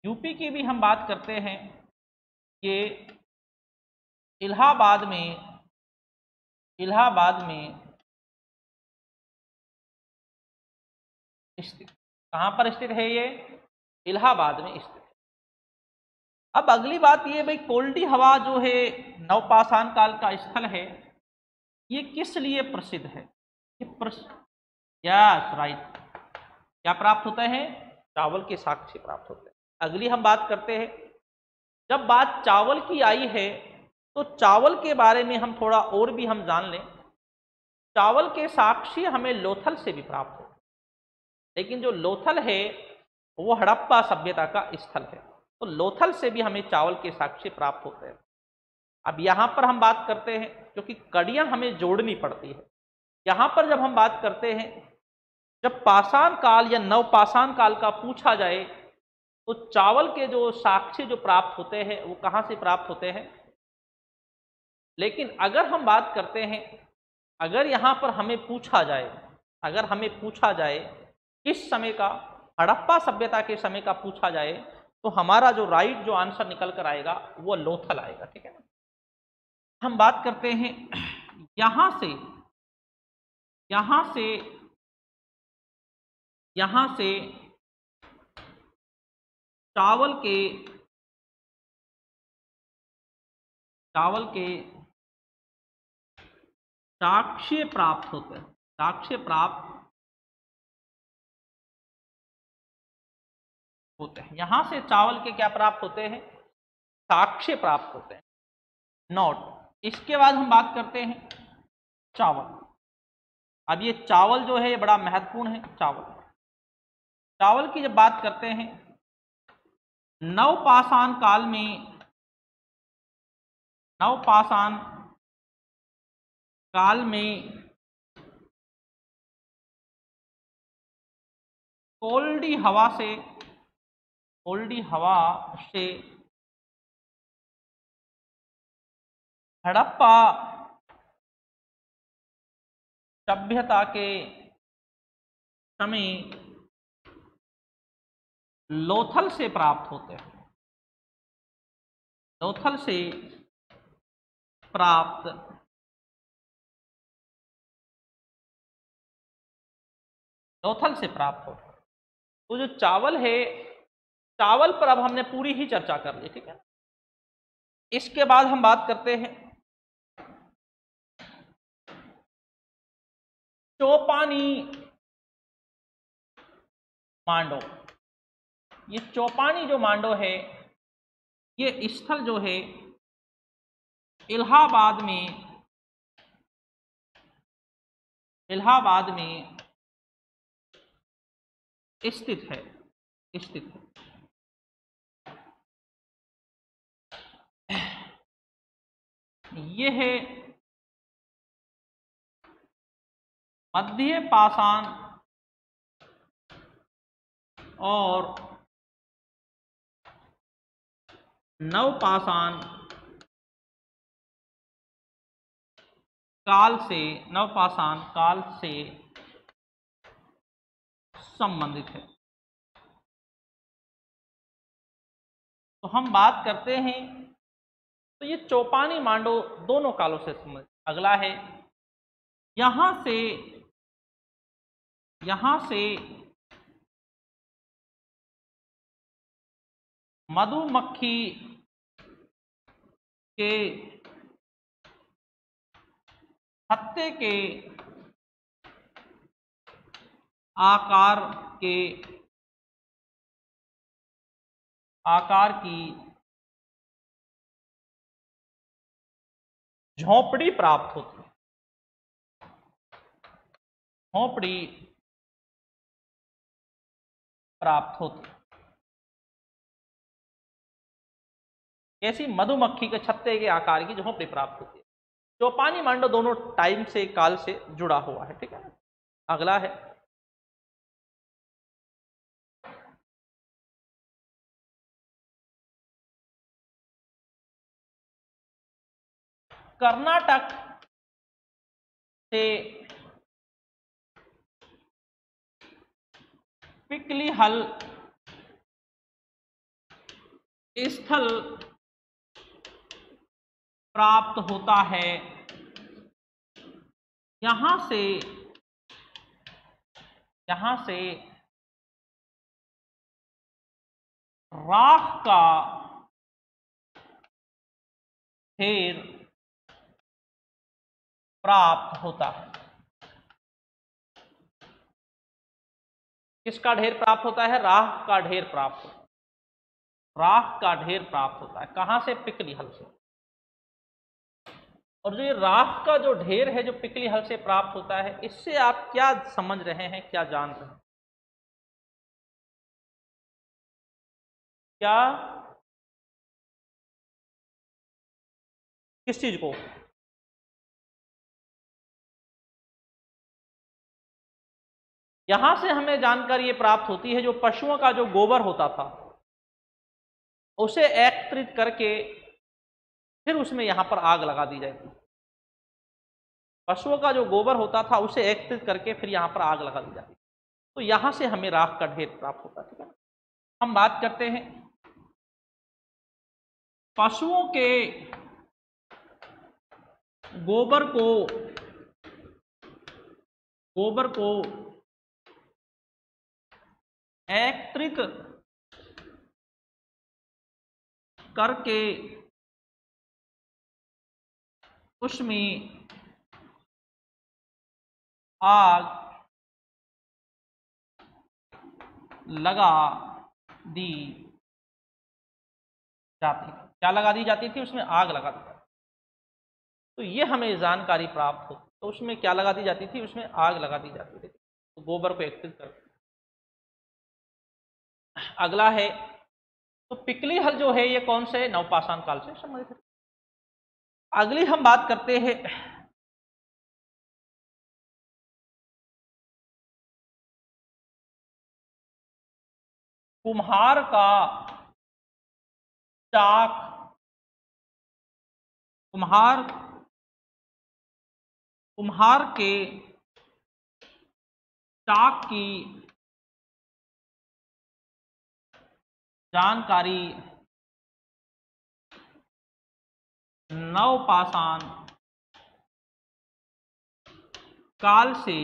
यूपी की भी हम बात करते हैं, ये इलाहाबाद में स्थित। कहां पर स्थित है ये? इलाहाबाद में स्थित है। अब अगली बात ये, भाई कोल्डी हवा जो है नवपाषाण काल का स्थल है, ये किस लिए प्रसिद्ध है? यस राइट, क्या प्राप्त होता है? चावल के साक्ष्य प्राप्त होते हैं। अगली हम बात करते हैं, जब बात चावल की आई है तो चावल के बारे में हम थोड़ा और भी हम जान लें। चावल के साक्ष्य हमें लोथल से भी प्राप्त हो, लेकिन जो लोथल है वो हड़प्पा सभ्यता का स्थल है, तो लोथल से भी हमें चावल के साक्ष्य प्राप्त होते हैं। अब यहां पर हम बात करते हैं, क्योंकि कड़ियां हमें जोड़नी पड़ती है। यहां पर जब हम बात करते हैं, जब पाषाण काल या नवपाषाण काल का पूछा जाए तो चावल के जो साक्ष्य जो प्राप्त होते हैं वो कहां से प्राप्त होते हैं? लेकिन अगर हम बात करते हैं, अगर यहां पर हमें पूछा जाए किस समय का, हड़प्पा सभ्यता के समय का पूछा जाए, तो हमारा जो राइट जो आंसर निकल कर आएगा वो लोथल आएगा, ठीक है ना? हम बात करते हैं यहां से चावल के चावल के साक्ष्य प्राप्त होते हैं, साक्ष्य प्राप्त होते हैं। यहां से चावल के क्या प्राप्त होते हैं? साक्ष्य प्राप्त होते हैं। नोट। इसके बाद हम बात करते हैं चावल। अब ये चावल जो है ये बड़ा महत्वपूर्ण है। चावल की जब बात करते हैं, नवपाषाण काल में, नवपाषाण काल में कोल्डी हवा से, कोल्डी हवा से हड़प्पा सभ्यता के समय लोथल से प्राप्त होते हैं। लोथल से प्राप्त लोथल से प्राप्त होता है। तो जो चावल है, चावल पर अब हमने पूरी ही चर्चा कर ली, ठीक है। इसके बाद हम बात करते हैं चौपानी मांडो। ये चौपानी जो मांडो है, ये स्थल जो है इलाहाबाद में, इलाहाबाद में स्थित है, स्थित है। ये है मध्य पाषाण और नवपाषाण काल से, नवपाषाण काल से संबंधित है। तो हम बात करते हैं, तो ये चौपानी मांडो दोनों कालों से संबंधित। अगला है यहां से मधुमक्खी के छत्ते के आकार के, आकार की झोंपड़ी प्राप्त होती है। झोंपड़ी प्राप्त होती है। ऐसी मधुमक्खी के छत्ते के आकार की झोंपड़ी प्राप्त होती है। चौपानी मांडो दोनों टाइम से, काल से जुड़ा हुआ है, ठीक है। अगला है कर्नाटक से पिकली हल स्थल प्राप्त होता है। यहां से राख का ढेर प्राप्त होता है। किसका ढेर प्राप्त होता है? राख का ढेर प्राप्त होता है। राख का ढेर प्राप्त होता है। कहां से? पिकली हल से। और जो ये राख का जो ढेर है, जो पिकली हल से प्राप्त होता है, इससे आप क्या समझ रहे हैं, क्या जान रहे हैं? क्या, किस चीज को? यहां से हमें जानकारी ये प्राप्त होती है, जो पशुओं का जो गोबर होता था, उसे एकत्रित करके फिर उसमें यहां पर आग लगा दी जाएगी। पशुओं का जो गोबर होता था, उसे एकत्रित करके फिर यहां पर आग लगा दी जाती। तो यहां से हमें राख का ढेर प्राप्त होता है, ठीक है। हम बात करते हैं पशुओं के गोबर को, एकत्रित करके उसमें आग लगा दी जाती थी। क्या लगा दी जाती थी? उसमें आग लगा दी जाती थी। तो ये हमें जानकारी प्राप्त हो, तो उसमें क्या लगा दी जाती थी? उसमें आग लगा दी जाती थी, तो गोबर को एकत्रित कर। अगला है, तो पिकली हल जो है ये कौन से नवपाषाण काल से संबंधित है? अगली हम बात करते हैं कुम्हार का चाक। कुम्हार कुम्हार के चाक की जानकारी नवपाषाण काल से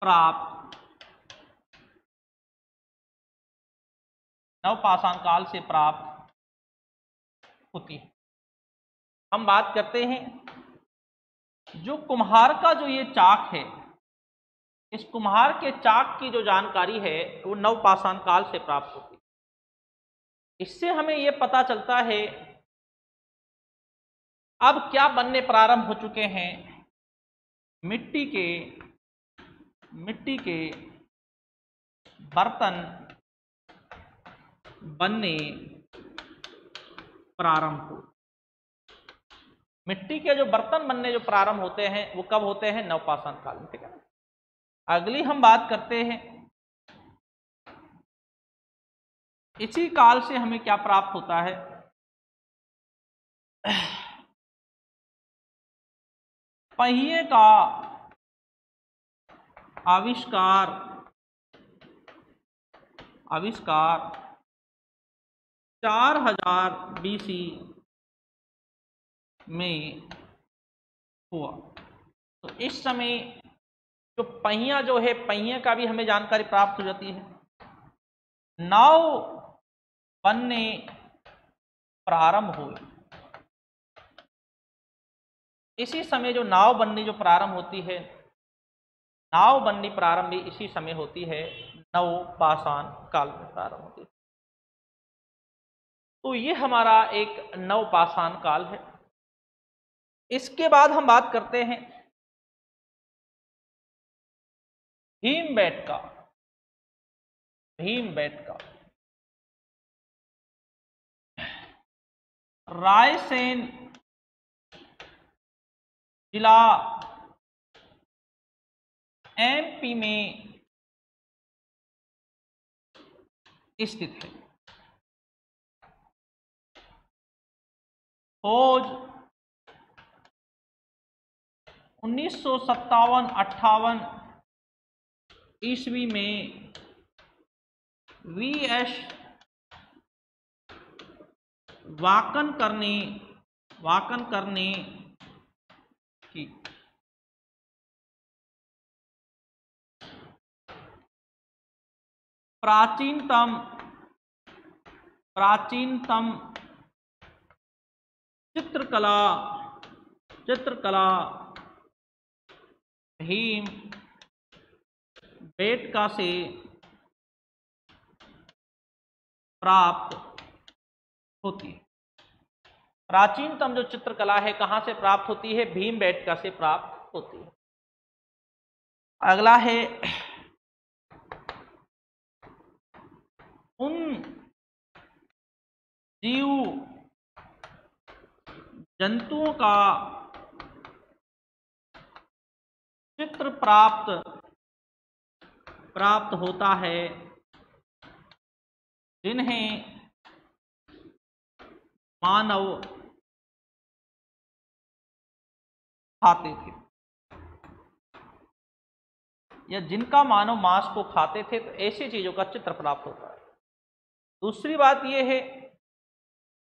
प्राप्त नवपाषाण काल से प्राप्त होती है। हम बात करते हैं जो कुम्हार का जो ये चाक है, इस कुम्हार के चाक की जो जानकारी है वो नवपाषाण काल से प्राप्त होती है। इससे हमें ये पता चलता है अब क्या बनने प्रारंभ हो चुके हैं, मिट्टी के बर्तन बनने प्रारंभ हो। मिट्टी के जो बर्तन बनने जो प्रारंभ होते हैं वो कब होते हैं? नवपाषाण काल में, ठीक है। अगली हम बात करते हैं इसी काल से हमें क्या प्राप्त होता है? पहिए का आविष्कार 4000 BC में हुआ। तो इस समय जो पहिया जो है, पहिए का भी हमें जानकारी प्राप्त हो जाती है। नाव बनने प्रारंभ हुए। इसी समय जो नाव बननी जो प्रारंभ होती है, नाव बननी प्रारंभ भी इसी समय होती है, नवपाषाण काल में प्रारंभ होती है। तो ये हमारा एक नवपाषाण काल है। इसके बाद हम बात करते हैं भीमबेटका। रायसेन जिला MP में स्थित है। खोज 1957-58 ईस्वी में VS वाकन करने की प्राचीनतम चित्रकला भीमबेटका से प्राप्त होती है। प्राचीनतम जो चित्रकला है कहां से प्राप्त होती है? भीमबेटका से प्राप्त होती है। अगला है उन जीव जंतुओं का चित्र प्राप्त होता है जिन्हें मानव खाते थे, या जिनका मानव मांस को खाते थे, तो ऐसी चीजों का चित्र प्राप्त होता है। दूसरी बात यह है,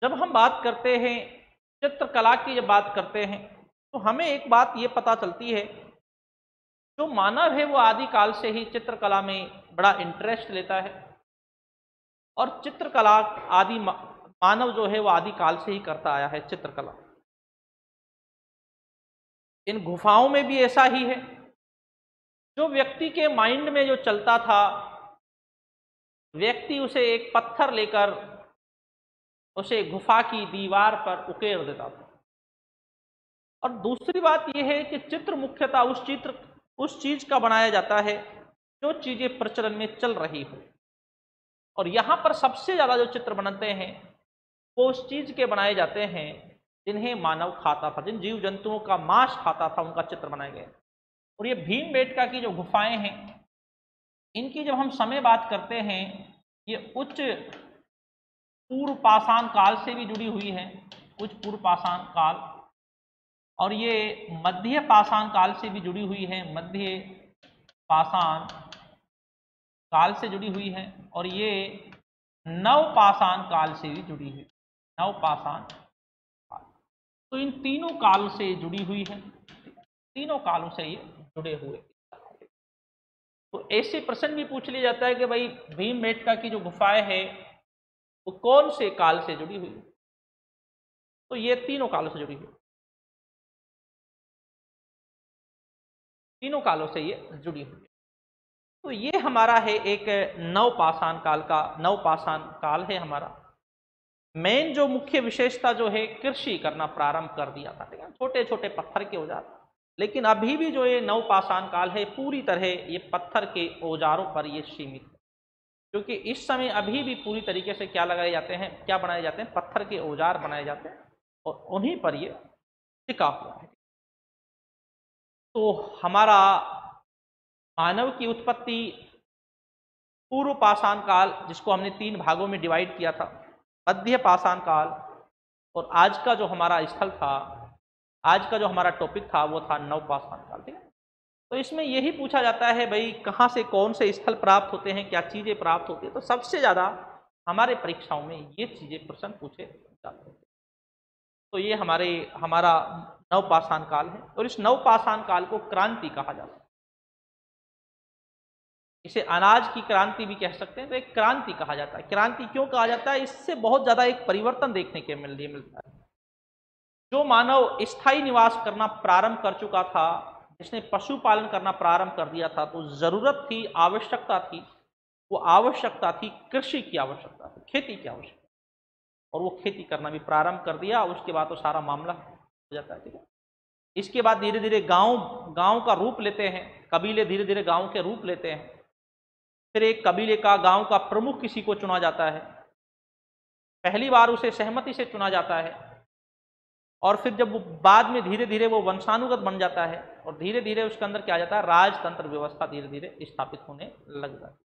जब हम बात करते हैं चित्रकला की, जब बात करते हैं तो हमें एक बात ये पता चलती है, जो मानव है वो आदिकाल से ही चित्रकला में बड़ा इंटरेस्ट लेता है, और चित्रकला आदि मानव जो है वो आदिकाल से ही करता आया है चित्रकला। इन गुफाओं में भी ऐसा ही है, जो व्यक्ति के माइंड में जो चलता था, व्यक्ति उसे एक पत्थर लेकर उसे गुफा की दीवार पर उकेर देता था। और दूसरी बात यह है कि चित्र मुख्यतः उस चीज का बनाया जाता है जो चीजें प्रचलन में चल रही हो। और यहां पर सबसे ज्यादा जो चित्र बनते हैं वो उस चीज के बनाए जाते हैं जिन्हें मानव खाता था, जिन जीव जंतुओं का मांस खाता था, उनका चित्र बनाए गए। और ये भीमबेटका की जो गुफाएं हैं, इनकी जब हम समय बात करते हैं, ये उच्च पूर्व पाषाण काल से भी जुड़ी हुई है, उच्च पूर्व पाषाण काल, और ये मध्य पाषाण काल से भी जुड़ी हुई है, मध्य पाषाण काल से जुड़ी हुई है, और ये नव पाषाण काल से भी जुड़ी हुई, नव पाषाण काल। तो इन तीनों काल से जुड़ी हुई है, तीनों कालों से ये जुड़े हुए। तो ऐसे प्रश्न भी पूछ लिया जाता है कि भाई भीमबेटका की जो गुफाएं है वो कौन से काल से जुड़ी हुई है? तो ये तीनों कालों से जुड़ी हुई, तीनों कालों से ये जुड़ी हुई है। तो ये हमारा है एक नवपाषाण काल का, नवपाषाण काल है हमारा। मेन जो मुख्य विशेषता जो है, कृषि करना प्रारंभ कर दिया था, ठीक है, छोटे छोटे पत्थर के औजार। लेकिन अभी भी जो ये नवपाषाण काल है पूरी तरह ये पत्थर के औजारों पर ये सीमित है, क्योंकि इस समय अभी भी पूरी तरीके से क्या लगाए जाते हैं, क्या बनाए जाते हैं, पत्थर के औजार बनाए जाते हैं, और उन्हीं पर ये टिका हुआ है। तो हमारा मानव की उत्पत्ति पूर्व पाषाण काल, जिसको हमने 3 भागों में डिवाइड किया था, मध्य पाषाण काल, और आज का जो हमारा स्थल था, आज का जो हमारा टॉपिक था वो था नव पाषाण काल, ठीक है। तो इसमें यही पूछा जाता है भाई कहाँ से कौन से स्थल प्राप्त होते हैं, क्या चीजें प्राप्त होती है। तो सबसे ज्यादा हमारे परीक्षाओं में ये चीजें प्रश्न पूछे जाते हैं। तो ये हमारा नवपाषाण काल है, और इस नवपाषाण काल को क्रांति कहा जाता है। इसे अनाज की क्रांति भी कह सकते हैं। तो एक क्रांति कहा जाता है। क्रांति क्यों कहा जाता है? इससे बहुत ज्यादा एक परिवर्तन देखने के मिलता है। जो मानव स्थायी निवास करना प्रारंभ कर चुका था, जिसने पशुपालन करना प्रारंभ कर दिया था, तो जरूरत थी, आवश्यकता थी, वो आवश्यकता थी कृषि की आवश्यकता थी, खेती की आवश्यकता, और वो खेती करना भी प्रारंभ कर दिया। उसके बाद तो सारा मामला हो जाता है, ठीक है। इसके बाद धीरे धीरे गांव का रूप लेते हैं, कबीले धीरे धीरे गांव के रूप लेते हैं। फिर एक कबीले का, गांव का प्रमुख किसी को चुना जाता है, पहली बार उसे सहमति से चुना जाता है, और फिर जब वो बाद में धीरे धीरे वो वंशानुगत बन जाता है, और धीरे धीरे उसके अंदर क्या आ जाता है, राजतंत्र व्यवस्था धीरे धीरे स्थापित होने लग जाती है।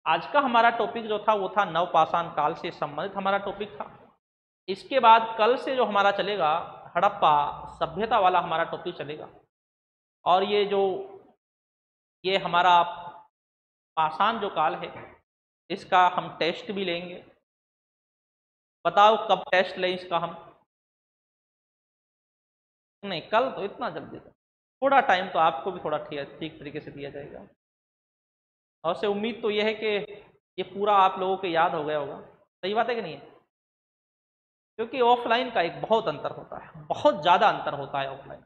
आज का हमारा टॉपिक जो था वो था नवपाषाण काल से संबंधित हमारा टॉपिक था। इसके बाद कल से जो हमारा चलेगा हड़प्पा सभ्यता वाला हमारा टॉपिक चलेगा, और ये हमारा पाषाण जो काल है इसका हम टेस्ट भी लेंगे। बताओ कब टेस्ट लें इसका हम? नहीं, कल तो इतना जल्दी तो, थोड़ा टाइम तो आपको भी थोड़ा ठीक तरीके से दिया जाएगा। और से उम्मीद तो यह है कि ये पूरा आप लोगों को याद हो गया होगा। सही बात है कि नहीं है? क्योंकि ऑफलाइन का एक बहुत अंतर होता है, बहुत ज़्यादा अंतर होता है ऑफलाइन।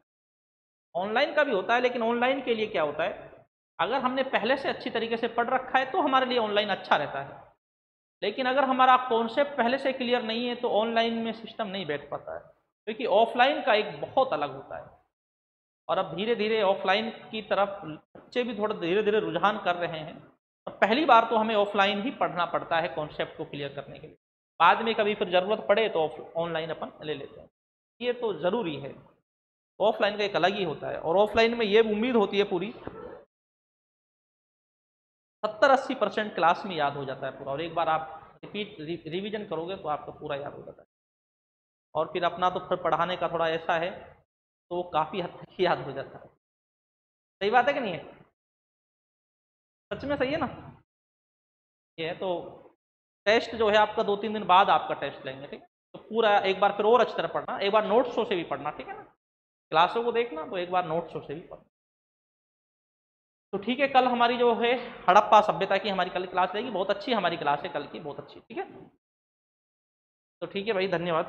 ऑनलाइन का भी होता है, लेकिन ऑनलाइन के लिए क्या होता है, अगर हमने पहले से अच्छी तरीके से पढ़ रखा है तो हमारे लिए ऑनलाइन अच्छा रहता है। लेकिन अगर हमारा कॉन्सेप्ट पहले से क्लियर नहीं है तो ऑनलाइन में सिस्टम नहीं बैठ पाता है, क्योंकि ऑफलाइन का एक बहुत अलग होता है। और अब धीरे धीरे ऑफलाइन की तरफ बच्चे भी थोड़ा धीरे धीरे रुझान कर रहे हैं। और पहली बार तो हमें ऑफलाइन ही पढ़ना पड़ता है कॉन्सेप्ट को क्लियर करने के लिए, बाद में कभी फिर ज़रूरत पड़े तो ऑनलाइन अपन ले लेते हैं, ये तो ज़रूरी है। ऑफलाइन का एक अलग ही होता है, और ऑफलाइन में ये उम्मीद होती है पूरी 70-80% क्लास में याद हो जाता है पूरा, और एक बार आप रिवीजन करोगे तो आपको पूरा याद हो जाता है। और फिर अपना तो फिर पढ़ाने का थोड़ा ऐसा है तो काफ़ी हद तक याद हो जाता है। सही बात है कि नहीं है? सच में सही है ना? ये है। तो टेस्ट जो है आपका 2-3 दिन बाद आपका टेस्ट लेंगे, ठीक है। तो पूरा एक बार फिर और अच्छी तरह पढ़ना, एक बार नोट्सों से भी पढ़ना, ठीक है ना। क्लासों को देखना तो एक बार नोट्सों से भी पढ़ना। तो ठीक है, कल हमारी जो है हड़प्पा सभ्यता की हमारी कल क्लास रहेगी। बहुत अच्छी हमारी क्लास है कल की, बहुत अच्छी, ठीक है। तो ठीक है भाई, धन्यवाद।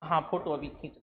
हाँ, फोटो अभी खींच